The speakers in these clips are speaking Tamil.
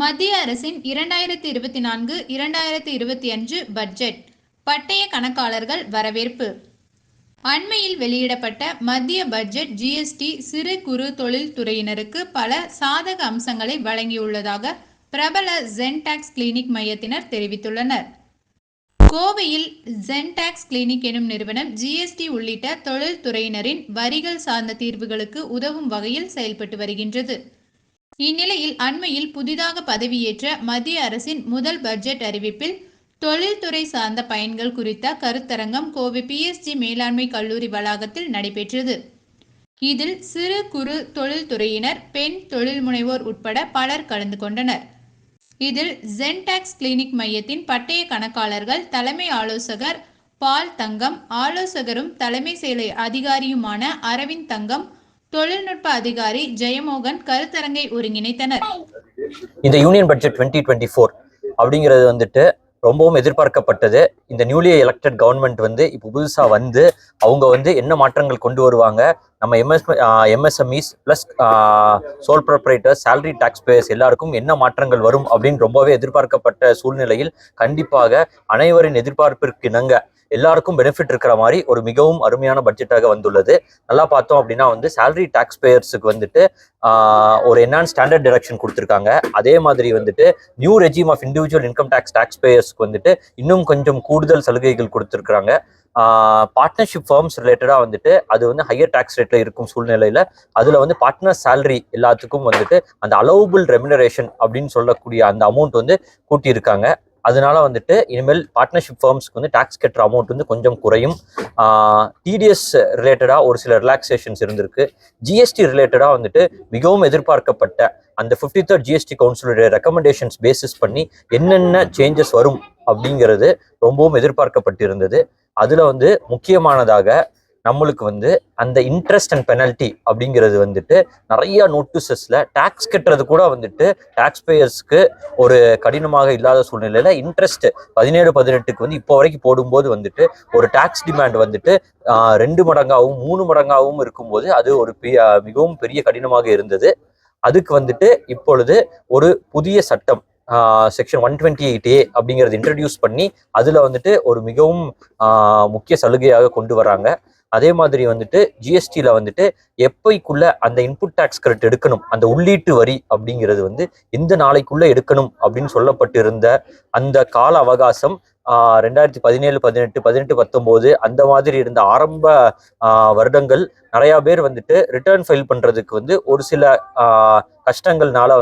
மத்திய அரசின் 2024-2025 பட்ஜெட் பட்டய கணக்காளர்கள் வரவேற்பு. அண்மையில் வெளியிடப்பட்ட மத்திய பட்ஜெட் ஜிஎஸ்டி சிறு குறு தொழில் துறையினருக்கு பல சாதக அம்சங்களை வழங்கியுள்ளதாக பிரபல ஜென்டாக்ஸ் கிளினிக் மையத்தினர் தெரிவித்துள்ளனர். கோவையில் ஜென்டாக்ஸ் கிளினிக் எனும் நிறுவனம் ஜிஎஸ்டி உள்ளிட்ட தொழில் துறையினரின் வரிகள் சார்ந்த தீர்வுகளுக்கு உதவும் வகையில் செயல்பட்டு வருகின்றது. இந்நிலையில் அண்மையில் புதிதாக பதவியேற்ற மத்திய அரசின் முதல் பட்ஜெட் அறிவிப்பில் தொழில்துறை சார்ந்த பயன்கள் குறித்த கருத்தரங்கம் கோவை PSG மேலாண்மை கல்லூரி வளாகத்தில் நடைபெற்றது. இதில் சிறு குறு தொழில்துறையினர், பெண் தொழில் முனைவோர் உட்பட பலர் கலந்து கொண்டனர். இதில் ஜென்டாக்ஸ் கிளினிக் மையத்தின் பட்டய கணக்காளர்கள் தலைமை ஆலோசகர் பால் தங்கம், ஆலோசகரும் தலைமை செயல் அதிகாரியுமான அரவிந்த் தங்கம், தொழில்நுட்ப அதிகாரி ஜெயமோகன் கருத்தரங்கை ஒருங்கிணைத்தனர். இந்த யூனியன் பட்ஜெட் 2024 அப்படிங்கிறது வந்துட்டு ரொம்பவும் எதிர்பார்க்கப்பட்டது. இந்த நியூலி எலெக்டட் கவர்மெண்ட் இப்போ புதுசா அவங்க என்ன மாற்றங்கள் கொண்டு வருவாங்க, நம்ம MSMEs plus sole proprietors, salary tax payers எல்லாருக்கும் என்ன மாற்றங்கள் வரும் அப்படின்னு ரொம்பவே எதிர்பார்க்கப்பட்ட சூழ்நிலையில் கண்டிப்பாக அனைவரின் எதிர்பார்ப்பிற்கு இணங்க எல்லாருக்கும் பெனிஃபிட் இருக்கிற மாதிரி ஒரு மிகவும் அருமையான பட்ஜெட்டாக வந்துள்ளது. நல்லா பார்த்தோம் அப்படின்னா சேலரி டாக்ஸ் பேயர்ஸுக்கு ஒரு என்ஹான்ஸ் ஸ்டாண்டர்ட் டிடக்ஷன் கொடுத்துருக்காங்க. அதே மாதிரி new regime of individual income tax பேயர்ஸ்க்கு இன்னும் கொஞ்சம் கூடுதல் சலுகைகள் கொடுத்துருக்காங்க. பார்ட்னர்ஷிப் ஃபார்ம்ஸ் ரிலேட்டடாக அது ஹையர் டாக்ஸ் ரேட்ல இருக்கும் சூழ்நிலையில அதுல பார்ட்னர் சேலரி எல்லாத்துக்கும் அந்த அலோவபிள் ரெமுனரேஷன் அப்படின்னு சொல்லக்கூடிய அந்த அமௌண்ட் கூட்டியிருக்காங்க. அதனால இனிமேல் பார்ட்னர்ஷிப் ஃபார்ம்ஸ்க்கு டாக்ஸ் கட்டுற அமௌண்ட் கொஞ்சம் குறையும். டிடிஎஸ் ரிலேட்டடா ஒரு சில ரிலாக்ஸேஷன்ஸ் இருந்திருக்கு. ஜிஎஸ்டி ரிலேட்டடா மிகவும் எதிர்பார்க்கப்பட்ட அந்த 53rd ஜிஎஸ்டி கவுன்சிலுடைய ரெக்கமெண்டேஷன்ஸ் பேசிஸ் பண்ணி என்னென்ன சேஞ்சஸ் வரும் அப்படிங்கிறது ரொம்பவும் எதிர்பார்க்கப்பட்டிருந்தது. அதுல முக்கியமானதாக நம்மளுக்கு அந்த இன்ட்ரெஸ்ட் அண்ட் பெனல்ட்டி அப்படிங்கிறது நிறைய நோட்டீசஸ்ல டாக்ஸ் கட்டுறது கூட டாக்ஸ் பேயர்ஸ்க்கு ஒரு கடினமாக இல்லாத சூழ்நிலையில இன்ட்ரெஸ்ட் 17-18க்கு இப்போ வரைக்கும் போடும்போது ஒரு டாக்ஸ் டிமாண்ட் 2 மடங்காகவும் 3 மடங்காகவும் இருக்கும்போது அது ஒரு மிகவும் பெரிய கடினமாக இருந்தது. அதுக்கு இப்பொழுது ஒரு புதிய சட்டம் செக்ஷன் 128A அப்படிங்கிறது இன்ட்ரடியூஸ் பண்ணி அதுல ஒரு மிகவும் முக்கிய சலுகையாக கொண்டு வராங்க. அதே மாதிரி ஜிஎஸ்டியில எப்பைக்குள்ள அந்த இன்புட் டாக்ஸ் கிரெடிட் எடுக்கணும், அந்த உள்ளீட்டு வரி அப்படிங்கிறது எந்த நாளைக்குள்ள எடுக்கணும் அப்படின்னு சொல்லப்பட்டிருந்த அந்த கால அவகாசம் 2017, 18, 18, 19 அந்த மாதிரி இருந்த ஆரம்ப வருடங்கள் நிறைய பேர் ரிட்டர்ன் ஃபைல் பண்றதுக்கு ஒரு சில கஷ்டங்கள்னால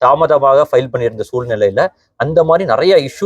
தாமதமாக ஃபைல் பண்ணியிருந்த சூழ்நிலையில அந்த மாதிரி நிறைய இஷ்யூ